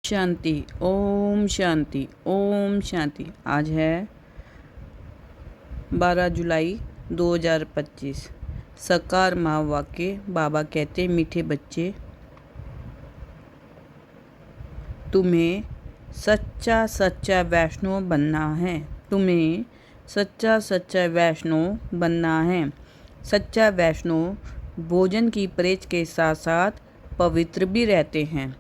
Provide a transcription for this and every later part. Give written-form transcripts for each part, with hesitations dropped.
शांति। ओम शांति। ओम शांति। आज है 12 जुलाई 2025। सकार माँ वाक्य। बाबा कहते, मीठे बच्चे, तुम्हें सच्चा सच्चा वैष्णव बनना है। तुम्हें सच्चा सच्चा वैष्णव बनना है। सच्चा वैष्णव भोजन की परहेज के साथ साथ पवित्र भी रहते हैं।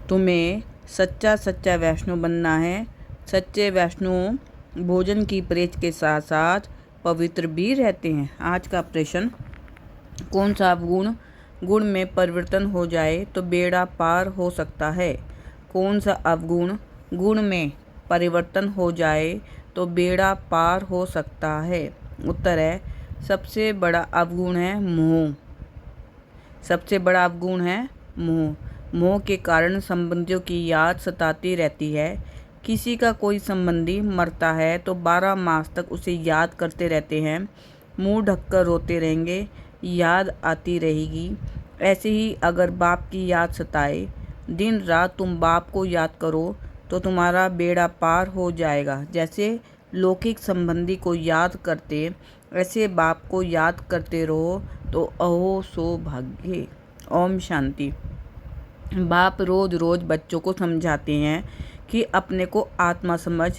तुम्हें सच्चा सच्चा वैष्णव बनना है। सच्चे वैष्णव भोजन की परहेज के साथ साथ पवित्र भी रहते हैं। आज का प्रश्न, कौन सा अवगुण गुण में परिवर्तन हो जाए तो बेड़ा पार हो सकता है? कौन सा अवगुण गुण में परिवर्तन हो जाए तो बेड़ा पार हो सकता है? उत्तर है, सबसे बड़ा अवगुण है मोह। सबसे बड़ा अवगुण है मोह। मोह के कारण संबंधियों की याद सताती रहती है। किसी का कोई संबंधी मरता है तो 12 मास तक उसे याद करते रहते हैं। मुंह ढककर रोते रहेंगे, याद आती रहेगी। ऐसे ही अगर बाप की याद सताए, दिन रात तुम बाप को याद करो तो तुम्हारा बेड़ा पार हो जाएगा। जैसे लौकिक संबंधी को याद करते, ऐसे बाप को याद करते रहो तो अहो सौभाग्य। ओम शांति। बाप रोज रोज बच्चों को समझाते हैं कि अपने को आत्मा समझ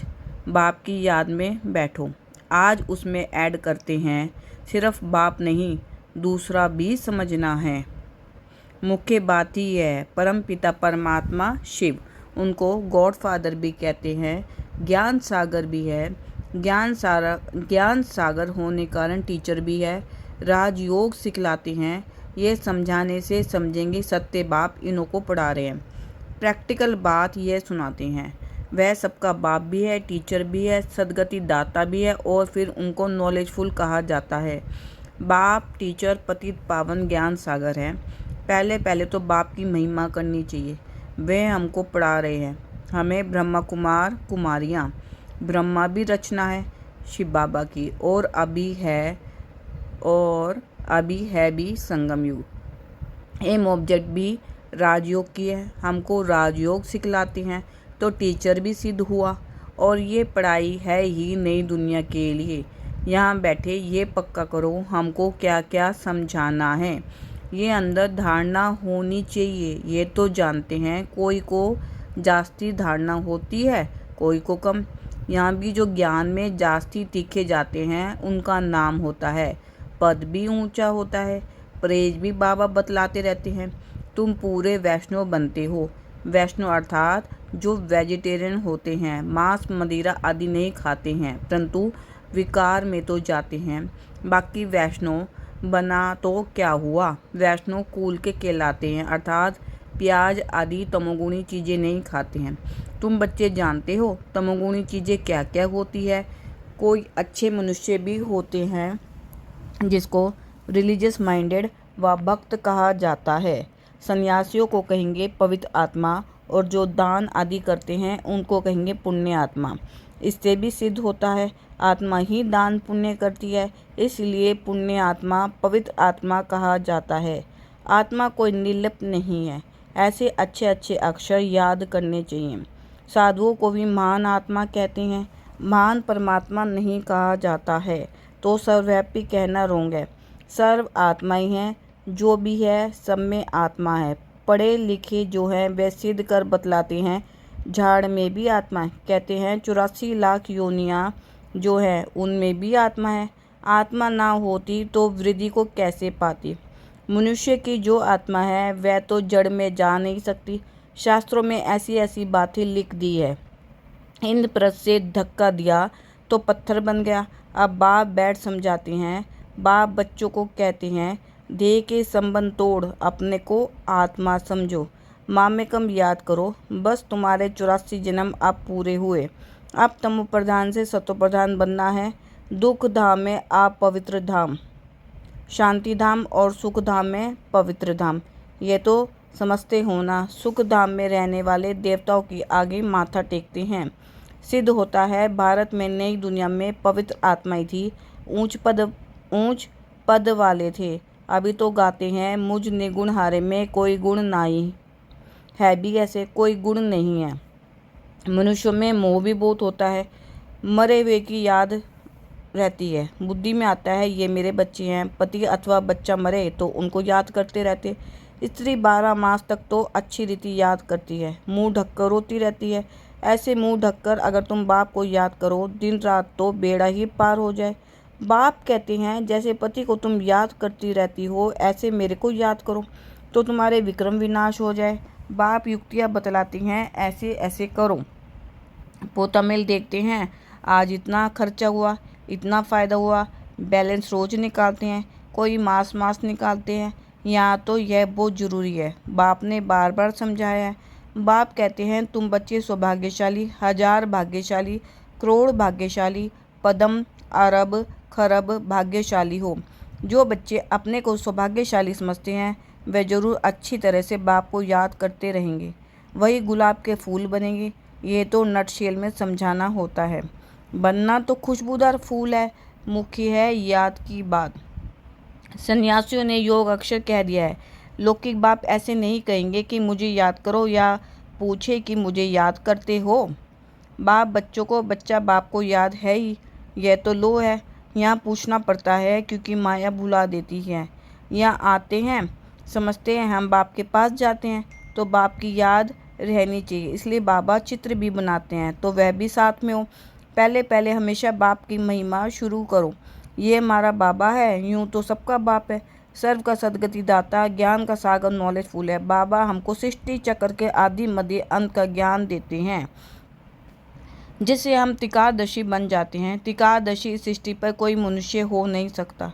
बाप की याद में बैठो। आज उसमें ऐड करते हैं, सिर्फ बाप नहीं, दूसरा भी समझना है। मुख्य बात ही है, परम पिता परमात्मा शिव, उनको गॉड फादर भी कहते हैं, ज्ञान सागर भी है। ज्ञान सागर होने कारण टीचर भी है। राजयोग सिखलाते हैं। ये समझाने से समझेंगे सत्य बाप इन्हों को पढ़ा रहे हैं। प्रैक्टिकल बात यह सुनाते हैं। वह सबका बाप भी है, टीचर भी है, सदगति दाता भी है और फिर उनको नॉलेजफुल कहा जाता है। बाप, टीचर, पतित पावन ज्ञान सागर है। पहले तो बाप की महिमा करनी चाहिए। वह हमको पढ़ा रहे हैं। हमें ब्रह्मा कुमार कुमारियाँ, ब्रह्मा भी रचना है शिव बाबा की, और अभी है भी संगम युग। एम ऑब्जेक्ट भी राजयोग की है। हमको राजयोग सिखलाते हैं तो टीचर भी सिद्ध हुआ। और ये पढ़ाई है ही नई दुनिया के लिए। यहाँ बैठे ये पक्का करो हमको क्या क्या समझाना है। ये अंदर धारणा होनी चाहिए। ये तो जानते हैं, कोई को जास्ती धारणा होती है, कोई को कम। यहाँ भी जो ज्ञान में जास्ती तीखे जाते हैं उनका नाम होता है, पद भी ऊंचा होता है, प्रेज भी बाबा बतलाते रहते हैं। तुम पूरे वैष्णव बनते हो। वैष्णव अर्थात जो वेजिटेरियन होते हैं, मांस मदिरा आदि नहीं खाते हैं, परंतु विकार में तो जाते हैं। बाकी वैष्णव बना तो क्या हुआ, वैष्णव कुल के कहलाते हैं, अर्थात प्याज आदि तमोगुणी चीज़ें नहीं खाते हैं। तुम बच्चे जानते हो तमोगुणी चीज़ें क्या क्या होती है। कोई अच्छे मनुष्य भी होते हैं जिसको रिलीजियस माइंडेड व भक्त कहा जाता है। सन्यासियों को कहेंगे पवित्र आत्मा, और जो दान आदि करते हैं उनको कहेंगे पुण्य आत्मा। इससे भी सिद्ध होता है आत्मा ही दान पुण्य करती है, इसलिए पुण्य आत्मा पवित्र आत्मा कहा जाता है। आत्मा कोई निर्लिप्त नहीं है। ऐसे अच्छे अच्छे अक्षर याद करने चाहिए। साधुओं को भी महान आत्मा कहते हैं। महान परमात्मा नहीं कहा जाता है तो सर्वव्यापी कहना रोंग है। सर्व आत्मा ही है। जो भी है सब में आत्मा है। पढ़े लिखे जो हैं वे सिद्ध कर बतलाते हैं, झाड़ में भी आत्मा है। कहते हैं 84 लाख योनियाँ जो हैं उनमें भी आत्मा है। आत्मा ना होती तो वृद्धि को कैसे पाती। मनुष्य की जो आत्मा है वह तो जड़ में जा नहीं सकती। शास्त्रों में ऐसी ऐसी बातें लिख दी है। इंद्रप्रस्थ से धक्का दिया तो पत्थर बन गया। अब बाप बैठ समझाते हैं। बाप बच्चों को कहते हैं, देह के संबंध तोड़ अपने को आत्मा समझो। मामेकम याद करो, बस तुम्हारे 84 जन्म अब पूरे हुए। अब तमो प्रधान से सतो प्रधान बनना है। दुख धाम में आप पवित्र धाम, शांति धाम और सुख धाम में पवित्र धाम। ये तो समझते हो ना। सुख धाम में रहने वाले देवताओं की आगे माथा टेकते हैं। सिद्ध होता है भारत में नई दुनिया में पवित्र आत्माएं थी। ऊंच पद वाले थे। अभी तो गाते हैं मुझ निगुण हारे में कोई गुण नाई। है भी ऐसे, कोई गुण नहीं है। मनुष्यों में मोह भी बहुत होता है, मरे हुए की याद रहती है। बुद्धि में आता है ये मेरे बच्चे हैं, पति अथवा बच्चा मरे तो उनको याद करते रहते। स्त्री 12 मास तक तो अच्छी रीति याद करती है, मुंह ढककर रोती रहती है। ऐसे मुंह ढककर अगर तुम बाप को याद करो दिन रात तो बेड़ा ही पार हो जाए। बाप कहते हैं जैसे पति को तुम याद करती रहती हो ऐसे मेरे को याद करो तो तुम्हारे विक्रम विनाश हो जाए। बाप युक्तियाँ बतलाती हैं ऐसे ऐसे करो। पोता मेल देखते हैं, आज इतना खर्चा हुआ, इतना फ़ायदा हुआ, बैलेंस रोज निकालते हैं, कोई मास मास निकालते हैं। यहाँ तो यह बहुत ज़रूरी है, बाप ने बार बार समझाया है। बाप कहते हैं तुम बच्चे सौभाग्यशाली, 1000 भाग्यशाली, करोड़ भाग्यशाली, पदम अरब खरब भाग्यशाली हो। जो बच्चे अपने को सौभाग्यशाली समझते हैं वे जरूर अच्छी तरह से बाप को याद करते रहेंगे, वही गुलाब के फूल बनेंगे। ये तो नटशेल में समझाना होता है। बनना तो खुशबूदार फूल है, मुख्य है याद की बात। सन्यासियों ने योग अक्षर कह दिया है। लौकिक बाप ऐसे नहीं कहेंगे कि मुझे याद करो या पूछे कि मुझे याद करते हो। बाप बच्चों को, बच्चा बाप को याद है ही, यह तो लो है। यहाँ पूछना पड़ता है क्योंकि माया भुला देती है। यहाँ आते हैं, समझते हैं हम बाप के पास जाते हैं तो बाप की याद रहनी चाहिए, इसलिए बाबा चित्र भी बनाते हैं तो वह भी साथ में हो। पहले पहले हमेशा बाप की महिमा शुरू करो, ये हमारा बाबा है, यूं तो सबका बाप है, सर्व का सदगति दाता, ज्ञान का सागर, नॉलेज फुल है। बाबा हमको सृष्टि चक्र के आदि मध्य अंत का ज्ञान देते हैं जिससे हम त्रिकालदर्शी बन जाते हैं। त्रिकालदर्शी सृष्टि पर कोई मनुष्य हो नहीं सकता।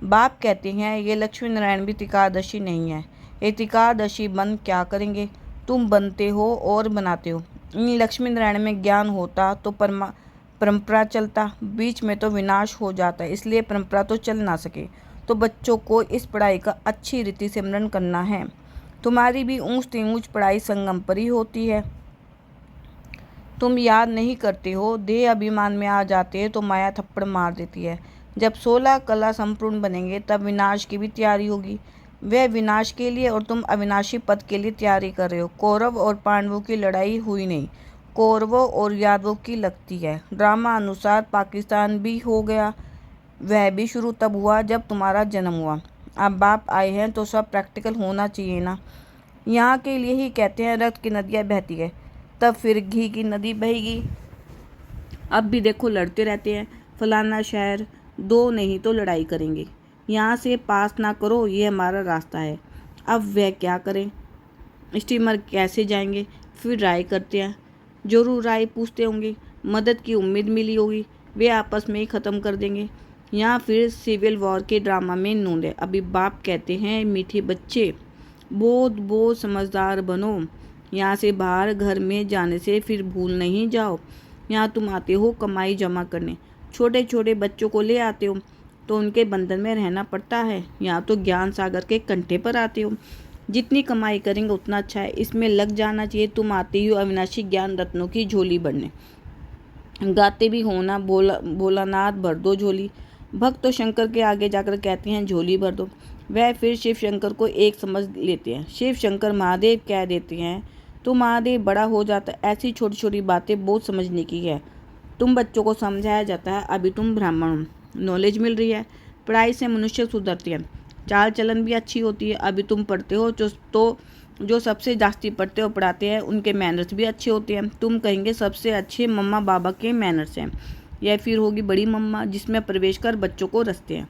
बाप कहते हैं ये लक्ष्मी नारायण भी त्रिकालदर्शी नहीं है, ये त्रिकालदर्शी बन क्या करेंगे, तुम बनते हो और बनाते हो। इन लक्ष्मी नारायण में ज्ञान होता तो परंपरा चलता, बीच में तो विनाश हो जाता, इसलिए परंपरा तो चल ना सके। तो बच्चों को इस पढ़ाई का अच्छी रीति से स्मरण करना है। तुम्हारी भी ऊंच से ऊंच पढ़ाई संगम पर ही होती है। तुम याद नहीं करते हो, देह अभिमान में आ जाते हैं तो माया थप्पड़ मार देती है। जब 16 कला संपूर्ण बनेंगे तब विनाश की भी तैयारी होगी। वह विनाश के लिए और तुम अविनाशी पद के लिए तैयारी कर रहे हो। कौरव और पांडवों की लड़ाई हुई नहीं, कौरवों और यादवों की लगती है। ड्रामा अनुसार पाकिस्तान भी हो गया, वह भी शुरू तब हुआ जब तुम्हारा जन्म हुआ। अब बाप आए हैं तो सब प्रैक्टिकल होना चाहिए ना। यहाँ के लिए ही कहते हैं रक्त की नदियाँ बहती है तब फिर घी की नदी बहेगी। अब भी देखो लड़ते रहते हैं, फलाना शहर, दो नहीं तो लड़ाई करेंगे, यहाँ से पास ना करो, ये हमारा रास्ता है। अब वह क्या करें, स्टीमर कैसे जाएंगे, फिर राय करते हैं, जरूर राय पूछते होंगे, मदद की उम्मीद मिली होगी, वे आपस में ही ख़त्म कर देंगे। यहाँ फिर सिविल वॉर के ड्रामा में नूंद है। अभी बाप कहते हैं मीठे बच्चे बहुत समझदार बनो, यहाँ से बाहर घर में जाने से फिर भूल नहीं जाओ। यहाँ तुम आते हो कमाई जमा करने, छोटे छोटे बच्चों को ले आते हो तो उनके बंधन में रहना पड़ता है। यहाँ तो ज्ञान सागर के कंठे पर आते हो, जितनी कमाई करेंगे उतना अच्छा है, इसमें लग जाना चाहिए। तुम आते हो अविनाशी ज्ञान रत्नों की झोली भरने, गाते भी हो ना, भोलानाथ भर दो झोली। भक्त तो शंकर के आगे जाकर कहते हैं झोली भर दो, वह फिर शिव शंकर को एक समझ लेते हैं। शिव शंकर महादेव कह देते हैं तो महादेव बड़ा हो जाता है। ऐसी छोटी छोटी बातें बहुत समझने की है। तुम बच्चों को समझाया जाता है अभी तुम ब्राह्मण हो, नॉलेज मिल रही है, पढ़ाई से मनुष्य सुधरते हैं, चाल चलन भी अच्छी होती है। अभी तुम पढ़ते हो जो सबसे जास्ती पढ़ते हो पढ़ाते हैं उनके मैनर्स भी अच्छे होते हैं। तुम कहेंगे सबसे अच्छे मम्मा बाबा के मैनर्स हैं, यह फिर होगी बड़ी मम्मा जिसमें प्रवेश कर बच्चों को रचते हैं।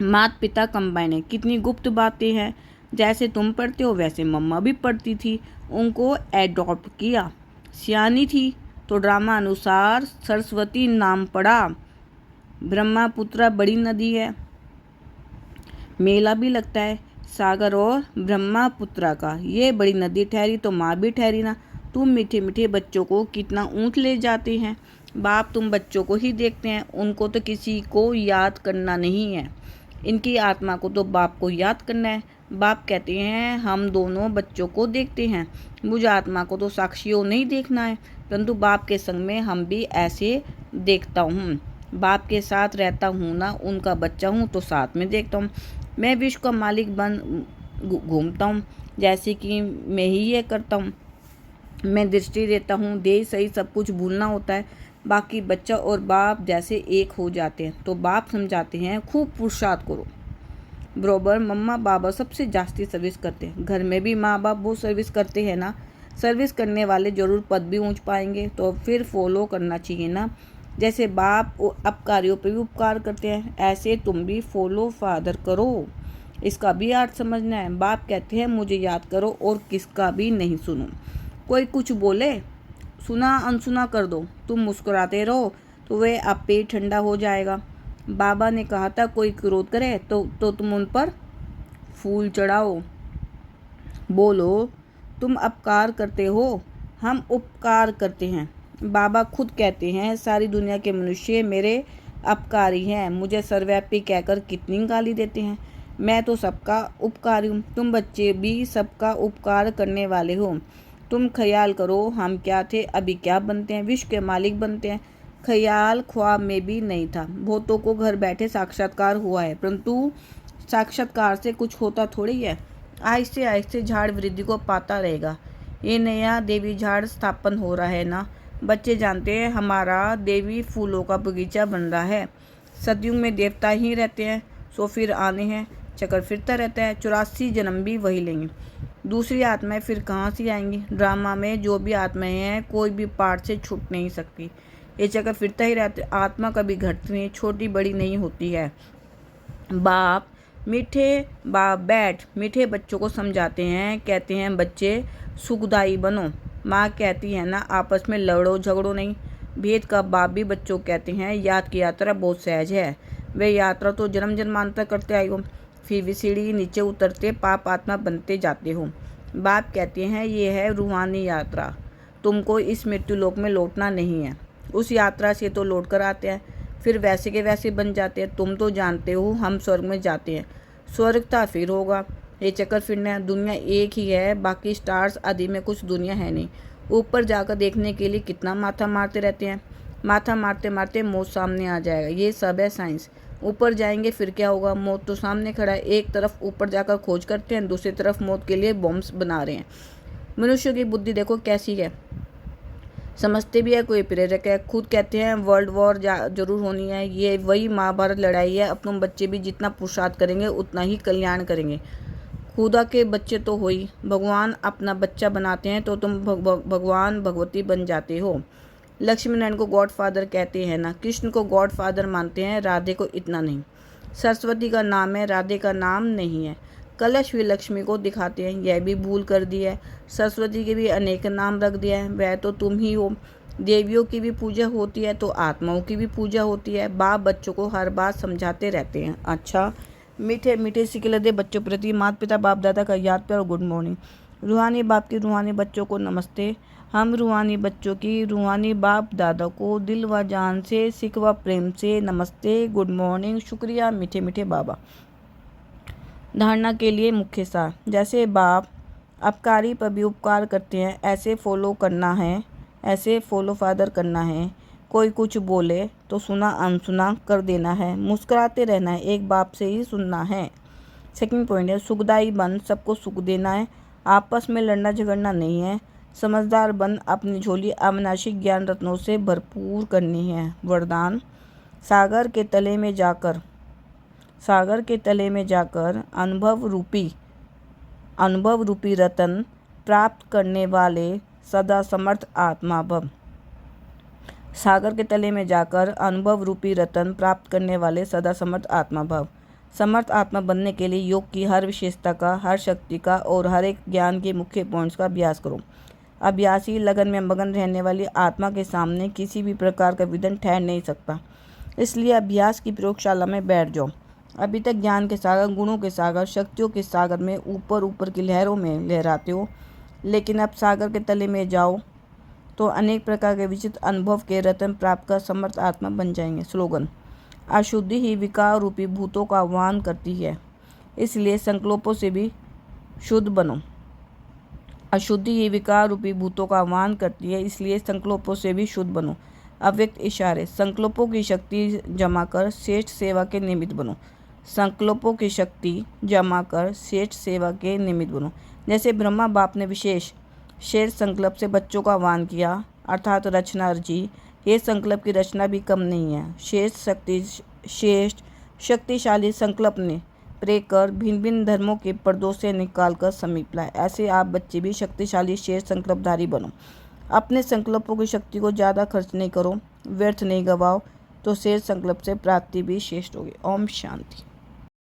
माता पिता कंबाइन है, कितनी गुप्त बातें हैं। जैसे तुम पढ़ते हो वैसे मम्मा भी पढ़ती थी, उनको एडॉप्ट किया। सियानी थी तो ड्रामा अनुसार सरस्वती नाम पड़ा। ब्रह्मपुत्रा बड़ी नदी है, मेला भी लगता है सागर और ब्रह्मपुत्रा का, ये बड़ी नदी ठहरी तो माँ भी ठहरी ना। तुम मीठे मीठे बच्चों को कितना ऊँच ले जाते हैं। बाप तुम बच्चों को ही देखते हैं, उनको तो किसी को याद करना नहीं है, इनकी आत्मा को तो बाप को याद करना है। बाप कहते हैं हम दोनों बच्चों को देखते हैं, मुझे आत्मा को तो साक्षियों नहीं देखना है, परंतु बाप के संग में हम भी ऐसे देखता हूँ। बाप के साथ रहता हूँ ना, उनका बच्चा हूँ तो साथ में देखता हूँ। मैं विश्व का मालिक बन घूमता हूँ, जैसे कि मैं ही ये करता हूँ। मैं दृष्टि देता हूँ, देश सही सब कुछ भूलना होता है, बाकी बच्चा और बाप जैसे एक हो जाते हैं। तो बाप समझाते हैं, खूब पुरुषार्थ करो। बरोबर मम्मा बाबा सबसे जास्ती सर्विस करते हैं। घर में भी माँ बाप बहुत सर्विस करते हैं ना। सर्विस करने वाले जरूर पद भी ऊंच पाएंगे, तो फिर फॉलो करना चाहिए ना। जैसे बाप अपकारियों पे भी उपकार करते हैं, ऐसे तुम भी फॉलो फादर करो। इसका भी अर्थ समझना है। बाप कहते हैं मुझे याद करो और किसका भी नहीं सुनो। कोई कुछ बोले, सुना अनसुना कर दो। तुम मुस्कुराते रहो तो वह आप पे ठंडा हो जाएगा। बाबा ने कहा था कोई क्रोध करे तो तुम उन पर फूल चढ़ाओ। बोलो तुम अपकार करते हो, हम उपकार करते हैं। बाबा खुद कहते हैं सारी दुनिया के मनुष्य मेरे अपकारी हैं। मुझे सर्वव्यापी कहकर कितनी गाली देते हैं। मैं तो सबका उपकारी हूँ। तुम बच्चे भी सबका उपकार करने वाले हो। तुम ख्याल करो हम क्या थे, अभी क्या बनते हैं, विश्व के मालिक बनते हैं। ख्याल ख्वाब में भी नहीं था। बहुतों को घर बैठे साक्षात्कार हुआ है, परंतु साक्षात्कार से कुछ होता थोड़ी है। आहिस्ते आहिस्ते झाड़ वृद्धि को पाता रहेगा। ये नया देवी झाड़ स्थापन हो रहा है ना। बच्चे जानते हैं हमारा देवी फूलों का बगीचा बन रहा है। सतयुग में देवता ही रहते हैं, सो फिर आने हैं, चक्कर फिरता रहता है। 84 जन्म भी वही लेंगे। दूसरी आत्माएं फिर कहाँ से आएंगी। ड्रामा में जो भी आत्माएं हैं कोई भी पार्ट से छूट नहीं सकती। ये चक्कर फिरता ही रहता है। आत्मा कभी घटती नहीं, छोटी बड़ी नहीं होती है। बाप मीठे बच्चों को समझाते हैं, कहते हैं बच्चे सुखदाई बनो। माँ कहती है ना आपस में लड़ो झगड़ो नहीं। भेद का बाप भी बच्चों कहते हैं याद की यात्रा बहुत सहज है। वे यात्रा तो जन्म जन्मांतर करते आए हो, फिर भी सीढ़ी नीचे उतरते पाप आत्मा बनते जाते हो। बाप कहते हैं ये है रूहानी यात्रा, तुमको इस मृत्यु लोक में लौटना नहीं है। उस यात्रा से तो लौट कर आते हैं, फिर वैसे के वैसे बन जाते हैं। तुम तो जानते हो हम स्वर्ग में जाते हैं, स्वर्ग था फिर होगा। ये चक्कर फिरना है। दुनिया एक ही है, बाकी स्टार्स आदि में कुछ दुनिया है नहीं। ऊपर जाकर देखने के लिए कितना माथा मारते रहते हैं। माथा मारते मारते मौत सामने आ जाएगा। ये सब है साइंस। ऊपर जाएंगे फिर क्या होगा, मौत तो सामने खड़ा है। एक तरफ ऊपर जाकर खोज करते हैं, दूसरी तरफ मौत के लिए बॉम्ब्स बना रहे हैं। मनुष्य की बुद्धि देखो कैसी है, समझते भी है कोई प्रेरक है। खुद कहते हैं वर्ल्ड वॉर जरूर होनी है। ये वही महाभारत लड़ाई है। अब तुम बच्चे भी जितना पुरुषार्थ करेंगे उतना ही कल्याण करेंगे। खुदा के बच्चे तो हो ही, भगवान अपना बच्चा बनाते हैं तो तुम भगवान भगवती बन जाते हो। लक्ष्मी नारायण को गॉड फादर कहते हैं ना। कृष्ण को गॉड फादर मानते हैं, राधे को इतना नहीं। सरस्वती का नाम है, राधे का नाम नहीं है। कलश भी लक्ष्मी को दिखाते हैं, यह भी भूल कर दी है। सरस्वती के भी अनेक नाम रख दिया है, वह तो तुम ही हो। देवियों की भी पूजा होती है तो आत्माओं की भी पूजा होती है। बाप बच्चों को हर बात समझाते रहते हैं। अच्छा, मीठे मीठे सिकलदे बच्चों प्रति माता पिता बाप दादा का याद प्यार और गुड मॉर्निंग। रूहानी बाप की रूहानी बच्चों को नमस्ते। हम रूहानी बच्चों की रूहानी बाप दादा को दिल व जान से सिख व प्रेम से नमस्ते, गुड मॉर्निंग, शुक्रिया मीठे मीठे बाबा। धारणा के लिए मुख्य सार। जैसे बाप अपकारी पर भी उपकार करते हैं, ऐसे फॉलो करना है, ऐसे फॉलो फादर करना है। कोई कुछ बोले तो सुना अनसुना कर देना है, मुस्कुराते रहना है, एक बाप से ही सुनना है। सेकंड पॉइंट है सुखदाई बन, सबको सुख देना है, आपस में लड़ना झगड़ना नहीं है। समझदार बन, अपनी झोली अविनाशी ज्ञान रत्नों से भरपूर करनी है। वरदान, सागर के तले में जाकर अनुभव रूपी रतन प्राप्त करने वाले सदा समर्थ आत्मा भव। सागर के तले में जाकर अनुभव रूपी रतन प्राप्त करने वाले सदा समर्थ आत्मा भव। समर्थ आत्मा बनने के लिए योग की हर विशेषता का, हर शक्ति का और हर एक ज्ञान के मुख्य पॉइंट्स का अभ्यास करो। अभ्यासी लगन में मगन रहने वाली आत्मा के सामने किसी भी प्रकार का विघ्न ठहर नहीं सकता। इसलिए अभ्यास की प्रयोगशाला में बैठ जाओ। अभी तक ज्ञान के सागर, गुणों के सागर, शक्तियों के सागर में ऊपर ऊपर की लहरों में लहराते हो, लेकिन अब सागर के तले में जाओ तो अनेक प्रकार के विचित्र अनुभव के रतन प्राप्त कर समर्थ आत्मा बन जाएंगे। स्लोगन, अशुद्धि ही विकार रूपी भूतों का आह्वान करती है, इसलिए संकल्पों से भी शुद्ध बनो। अशुद्धि ही विकार रूपी भूतों का आह्वान करती है, इसलिए संकल्पों से भी शुद्ध बनो। अव्यक्त इशारे, संकल्पों की शक्ति जमा कर श्रेष्ठ सेवा के निमित्त बनो। संकल्पों की शक्ति जमा कर श्रेष्ठ सेवा के निमित्त बनो। जैसे ब्रह्मा बाप ने विशेष शेष संकल्प से बच्चों का आह्वान किया, अर्थात रचना रची। ये संकल्प की रचना भी कम नहीं है। शेष शक्तिशाली संकल्प ने प्रेर कर भिन्न भिन्न धर्मों के पर्दों से निकाल कर समीप लाए। ऐसे आप बच्चे भी शक्तिशाली शेष संकल्पधारी बनो। अपने संकल्पों की शक्ति को ज़्यादा खर्च नहीं करो, व्यर्थ नहीं गवाओ, तो शेष संकल्प से प्राप्ति भी श्रेष्ठ होगी। ओम शांति।